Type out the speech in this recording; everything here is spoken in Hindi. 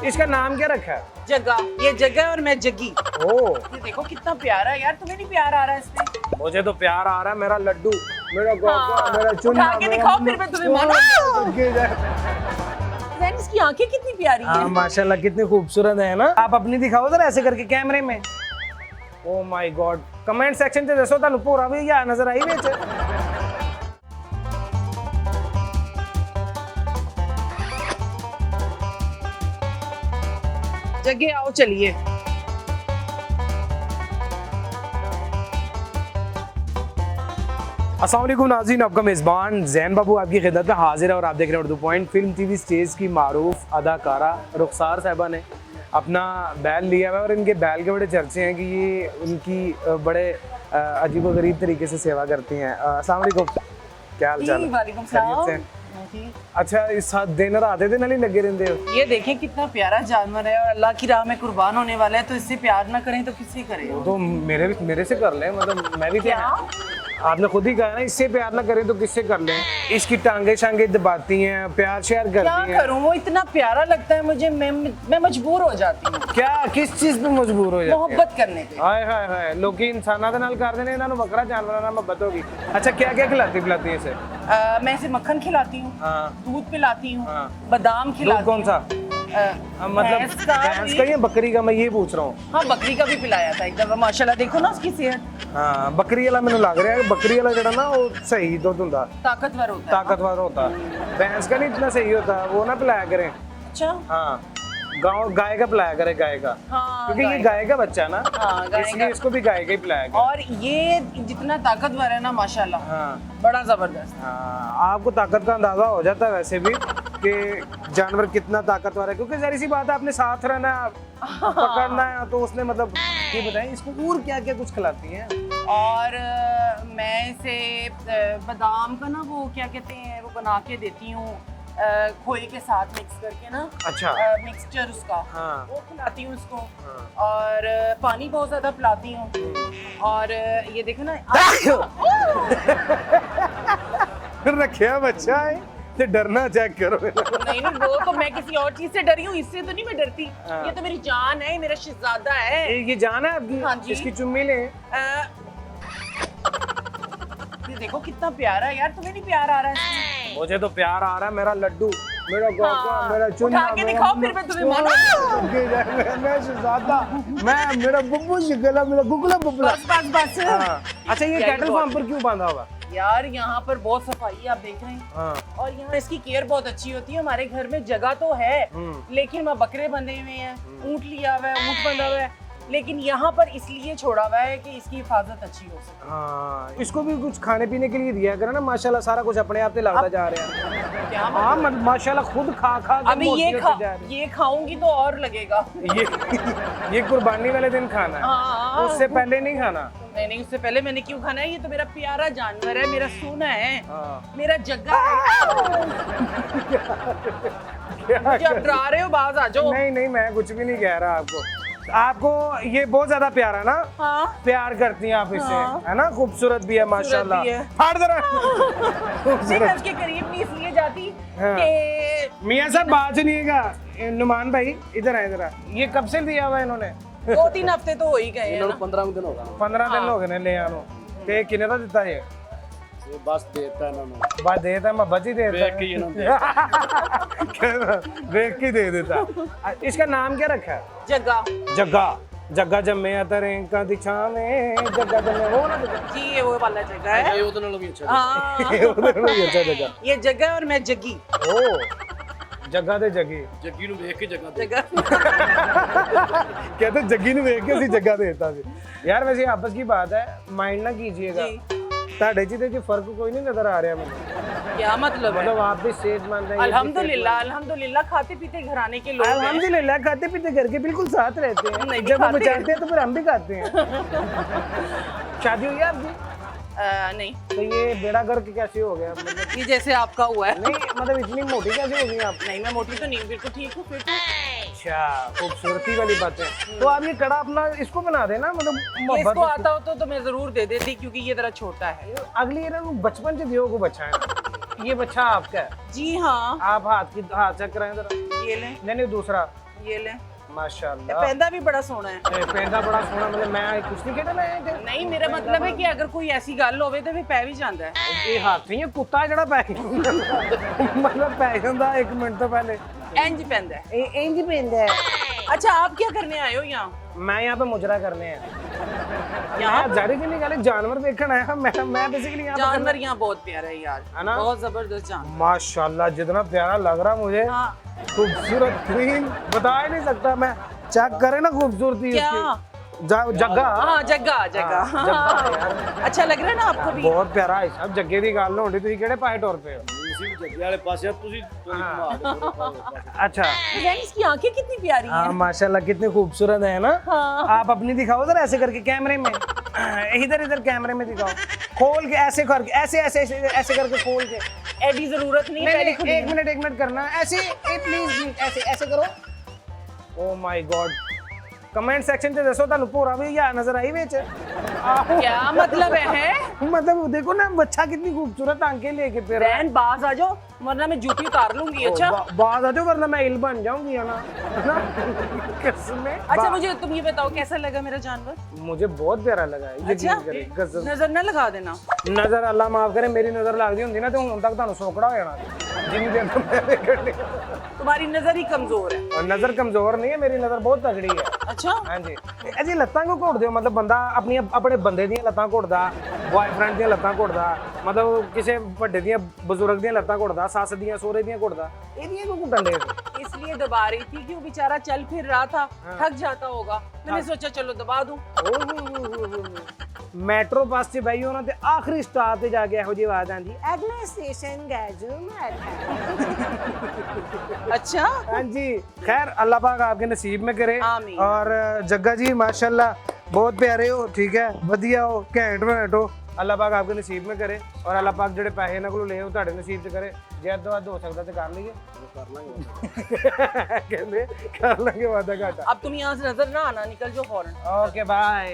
इसका नाम क्या रखा है? जग्गा। ये जग्गा और मैं जग्गी। ओ, ये देखो कितना प्यारा है यार, तुम्हें नहीं प्यार आ रहा है इसमें? मुझे तो प्यार आ रहा है। मेरा लड्डू, मेरा गोगा, मेरा चुन्ना, उठा के दिखाओ फिर मैं तुम्हें मानूं। ज़ैन, इसकी आंखें कितनी प्यारी हाँ हैं। माशाल्लाह कितनी खूबसूरत है ना। आप अपनी दिखाओ जरा ऐसे करके कैमरे में। Oh my God, comment section च दसो ਤੁਹਾਨੂੰ ਭੋਰਾ ਵੀ या नजर आई ਵਿੱਚ। जग्गे आओ चलिए। अस्सलाम वालेकुम नाज़रीन, आपका मेज़बान ज़ैन बाबू आपकी खिदमत में हाजिर है और आप देख रहे हैं Urdu point. Film TV stage की मारूफ अदाकारा रुखसार साहिबा ने अपना बैल लिया हुआ है और इनके बैल के बड़े चर्चे हैं कि ये उनकी बड़े अजीब व गरीब तरीके से सेवा करती हैं। अस्सलाम वालेकुम, क्या हाल चाल है? वालेकुम खैरियत से? सलाम। अच्छा, इस साथ दिन रात दे नाल ही लगे रहते हो? ये देखें कितना प्यारा जानवर है और अल्लाह की राह में कुर्बान होने वाला है, तो इससे प्यार ना करें तो किससे करें? तो मेरे से कर लें, मतलब मैं भी तो क्या? आपने खुद ही कहा ना, इससे प्यार ना करें तो किससे कर लें। इसकी टांगे शांगे दबाती हैं, प्यार शेयर क्या करती हैं। करूं, वो इतना प्यारा लगता है मुझे, मैं मजबूर हो जाती हूँ क्या किस चीज पे मजबूर हो जाते हैं? मोहब्बत करने पे। हाय हाय हाय, लोग इंसाना दे नाल कर देने, इन्हां नूं बकरा जानवरां नाल मोहब्बत होगी। अच्छा, क्या क्या खिलाती पिलाती है इसे? मैं इसे मक्खन खिलाती हूँ, हाँ। दूध पिलाती हूँ, हाँ। बादाम दूध खिलाती कौन सा? मतलब भैंस का भैंस का या बकरी का, मैं ये पूछ रहा हूँ। हाँ, बकरी का भी पिलाया था एक दफा, माशाल्लाह देखो ना उसकी सेहत। हाँ, बकरी वाला मैंने लग रहा है, बकरी वाला जड़ा ना वो सही दुध हुंदा, ताकतवर होता है। ताकतवर होता। भैंस का नहीं इतना सही होता, वो ना पिलाया करें। अच्छा। हाँ, गाय का पिलाया करे, गाय का। हाँ, क्योंकि ये गाय का बच्चा ना, हाँ, गाय इसलिए का। इसको भी गाय का ही पिलाया करें। और ये जितना ताकतवर है ना माशाल्लाह, हाँ बड़ा जबरदस्त। हाँ, आपको ताकत का अंदाजा हो जाता है वैसे भी कि जानवर कितना ताकतवर है, क्योंकि जहरी सी बात है, आपने साथ रहना, पकड़ना है, तो उसने मतलब ये बताएं इसको और क्या क्या कुछ खिलाती हैं? और मैं इसे बादाम का ना वो क्या कहते हैं वो बना के देती हूँ, खोए के साथ मिक्स करके ना। अच्छा। मिक्सचर उसका। हाँ। वो खिलाती हूँ उसको। हाँ। और पानी बहुत ज्यादा पिलाती हूँ। और ये देखो ना रखिया बच्चा है तो डरना चेक करो। नहीं नहीं, वो तो मैं किसी और चीज से डरी हूँ, इससे तो नहीं मैं डरती। हाँ। ये तो मेरी जान है, मेरा शहजादा है। ये जान है आपकी? हाँ जी। इसकी चुम्मी ले। ये देखो कितना प्यारा है यार, तुम्हें नहीं प्यार आ रहा है? मुझे तो प्यार आ रहा है। मेरा लड्डू, मेरा गोगा, हाँ। मेरा चुन्ना, उठा के दिखाओ फिर मैं तुम्हें मानूं। मैं शहजादा, मैं मेरा बुब्बू शिकला, मेरा गुगला बुबला। बस बस बस। हाँ। अच्छा, ये यही कैटल बहुत- फार्म पर क्यों बांधा हुआ? यार यहाँ पर बहुत सफाई है, आप देख रहे हैं। हाँ। और यहाँ इसकी केयर बहुत अच्छी होती है। हमारे घर में जगह तो है, लेकिन वहाँ बकरे बंधे हुए हैं, ऊँट लिया हुआ है, ऊँट बंधा हुआ है, लेकिन यहाँ पर इसलिए छोड़ा हुआ है कि इसकी हिफाजत अच्छी हो सके। हाँ, इसको भी कुछ खाने पीने के लिए दिया करो ना। माशाल्लाह सारा कुछ अपने आप से लगता जा रहा है। क्या हाँ, माशाल्लाह खुद खा खा के अभी मोटी होती जा रही है। ये खाऊंगी तो और लगेगा। ये कुर्बानी वाले दिन खाना है, हाँ। उससे पहले नहीं खाना। नहीं नहीं, उससे पहले मैंने क्यों खाना है? ये तो मेरा प्यारा जानवर है, मेरा सोना है, हाँ। मेरा जग्गा है। मुझे आप डरा रहे हो, बाज आ जाओ। नहीं नहीं, मैं कुछ भी नहीं कह रहा आपको। आपको ये बहुत ज्यादा प्यारा ना? हाँ। प्यार करती हैं आप इससे, हाँ। है ना? खूबसूरत भी है माशाल्लाह। भी है। फाड़ जरा। नहीं, मैं उसके करीब नहीं इसलिए जाती हाँ। कि मियां साहब बात सुनिएगा। नुमान भाई इधर आए, इधर आ। ये कब से दिया हुआ इन्होंने? 2-3 हफ्ते तो हो ही गए हैं ना। 15 दिन होगा 15 दिन हो गए ने ले आनो। ते किने दा दिता ये? ये बस देता है ना बस देता, मैं बची देता देख के इन्होंने देख के दे देता। इसका नाम क्या रखा है? जग्गा। जग्गा। जग्गा जम्मे अतरें का दिशा में, जग्गा जम्मे वो ना जी, ये वो वाला जगह है। ये उतना भी अच्छा हाँ। ये उधर में अच्छा जगह। ये जगह है और मैं जग्गी। ओ, जग्गा दे जगी। जग्गी नु देख के जगह दे जगह। कहते जग्गी ने देख के सी जगह देता सी। यार वैसे आपस की बात है, माइंड ना कीजिएगा। जी। ਤੁਹਾਡੇ ਚ ਤੇ फर्क कोई नहीं नजर आ रहा मुझे। क्या मतलब है? मतलब आप भी सेहतमंद हैं। अल्हम्दुलिल्लाह, अल्हम्दुलिल्लाह, खाते पीते घराने के लोग हैं। अल्हम्दुलिल्लाह, खाते पीते घर के बिल्कुल साथ रहते हैं। नहीं, जब हम खाते चाहते हैं तो फिर हम भी खाते हैं। शादी हुई है आपकी? नहीं, तो ये बेड़ा गर्क कैसे हो गया? मतलब ये जैसे आपका हुआ है। नहीं, मतलब इतनी मोटी कैसे हो गई आप? नहीं, मैं मोटी तो नहीं, बिल्कुल ठीक हूँ, फिट हूँ। अच्छा, खूबसूरती वाली बात है। तो आप ये कड़ा अपना इसको बना देना, मतलब ये मोहब्बत इसको आता हो तो मैं जरूर दे देती, क्योंकि ये जरा छोटा है। अगली ना बचपन से दियो को बच्चा है। ये बच्चा आपका है, जी हाँ, आप हाथ चेक कराएं जरा। ये लें, नहीं दूसरा, ये लें। माशाल्लाह पेंदा भी बड़ा सोना है। पेंदा बड़ा सोना, मतलब मैं कुछ नहीं कहता, मैं नहीं, मेरा मतलब है कि अगर कोई ऐसी गल होवे तो फिर पै भी जाता है। ये हाथी है कुत्ता जड़ा पै मतलब पै जाता 1 मिनट तो पहले इंज पेंदा है। इंज पेंदा है। अच्छा, आप क्या करने आए हो यहाँ? मैं यहाँ पे मुजरा करने हैं, यहाँ मैं जारी की नहीं गल जानवर देखना है। मैं बेसिकली यहाँ पे जानवर यहाँ बहुत प्यारा है यार, है ना? बहुत जबरदस्त जानवर। माशाल्लाह जितना प्यारा लग रहा मुझे, हाँ, खूबसूरत तीन बता ही नहीं सकता मैं। चेक करे ना खूबसूरती क्या? उसकी, जगह हाँ, जगह जगह। जगह यार। अच्छा लग रहा है ना आपको भी? बहुत प्यारा है सब। जग्गे की गल होनी, तुम केड़े पाए टोर पे हो? उसी जगह वाले पास है तुसी तो अच्छा इसकी आंखें कितनी प्यारी हाँ हैं। माशाल्लाह कितनी खूबसूरत है ना। हाँ। आप अपनी दिखाओ जरा ऐसे करके कैमरे में, इधर कैमरे में दिखाओ, खोल के ऐसे करके, ऐसे ऐसे ऐसे ऐसे करके खोल के। एडी जरूरत नहीं, नहीं, पहले नहीं, खुली है। 1 मिनट करना ऐसे, प्लीज ऐसे ऐसे करो। Oh my God, comment section से दसो ਤੁਹਾਨੂੰ ਭੋਰਾ भी या नजर आई ਵਿੱਚ ਆਹੋ क्या मतलब है? मतलब देखो ना बच्चा कितनी खूबसूरत आंखें लेके फिर रहा है। बहन बाज आ जाओ, वरना मैं जूती उतार लूंगी। अच्छा बाद आ जाओ वरना मैं इल बन जाऊंगी है ना कसमें। अच्छा, मुझे तुम ये बताओ कैसा लगा मेरा जानवर? मुझे बहुत प्यारा लगा है, अच्छा, यकीन करे गजब। नजर ना लगा देना। नजर अल्लाह माफ करे, मेरी नजर लगती होंदी ना तो ਹੁਣ तक ਤੁਹਾਨੂੰ सोकड़ा हो जाना जिन्नी देर तक मैंने करनी। तुम्हारी नजर ही कमजोर है। और नजर कमजोर नहीं है, मेरी नजर बहुत तगड़ी है। अच्छा, हाँ जी। अजी लत्तां को घोड़दे हो, मतलब बंदा अपने बंदे ਦੀਆਂ ਲੱਤਾਂ ਘੋੜਦਾ, ਬॉयਫ੍ਰੈਂਡ ਦੀਆਂ ਲੱਤਾਂ ਘੋੜਦਾ, मतलब ਕਿਸੇ ਵੱਡੇ ਦੀਆਂ ਬਜ਼ੁਰਗ ਦੀਆਂ ਲੱਤਾਂ ਘੋੜਦਾ, ਸੱਸ ਦੀਆਂ ਸੋਹਰੇ ਦੀਆਂ ਘੋੜਦਾ, ਇਹਦੀਆਂ ਕਿਉਂ ਘੁੱਟਣ ਦੇ? इसलिए दबा रही थी कि वो बेचारा चल फिर रहा था, थक जाता होगा। मैंने सोचा चलो दबा दूं। ਮੈਟਰੋ ਬੱਸ 'ਚ ਬਈ ਉਹਨਾਂ ਤੇ ਆਖਰੀ ਸਟਾਪ ਤੇ ਜਾ ਕੇ ਇਹੋ ਜਿਹੀ ਆਵਾਜ਼ ਆਂਦੀ, ਅਗਲੇ ਸਟੇਸ਼ਨ ਗੈਜੂਮ है। अच्छा, हाँ जी, खैर अल्लाह पाक आपके नसीब में करे। आमीन। और जग्गा जी माशाल्लाह बहुत प्यारे हो, ठीक है, वधिया हो, घैंट वैंट हो। अल्लाह पाक आपके नसीब में करे और अल्लाह पाक ਜਿਹੜੇ ਪੈਸੇ ਇਹਨਾਂ ਕੋਲੋਂ ਲਏ ਉਹ ਤੁਹਾਡੇ ਨਸੀਬ 'ਚ ਕਰੇ। ਜੇ ਅੱਧੋ ਅੱਧ ਹੋ ਸਕਦਾ ਤੇ ਕਰ ਲਈਏ। कर लांगे। ਕਹਿੰਦੇ ਕਰ ਲਾਂਗੇ ਵਾਦਾ ਘਾਟਾ। अब तुम यहाँ से नजर ना आना, निकल जाओ फौरन। Okay bye.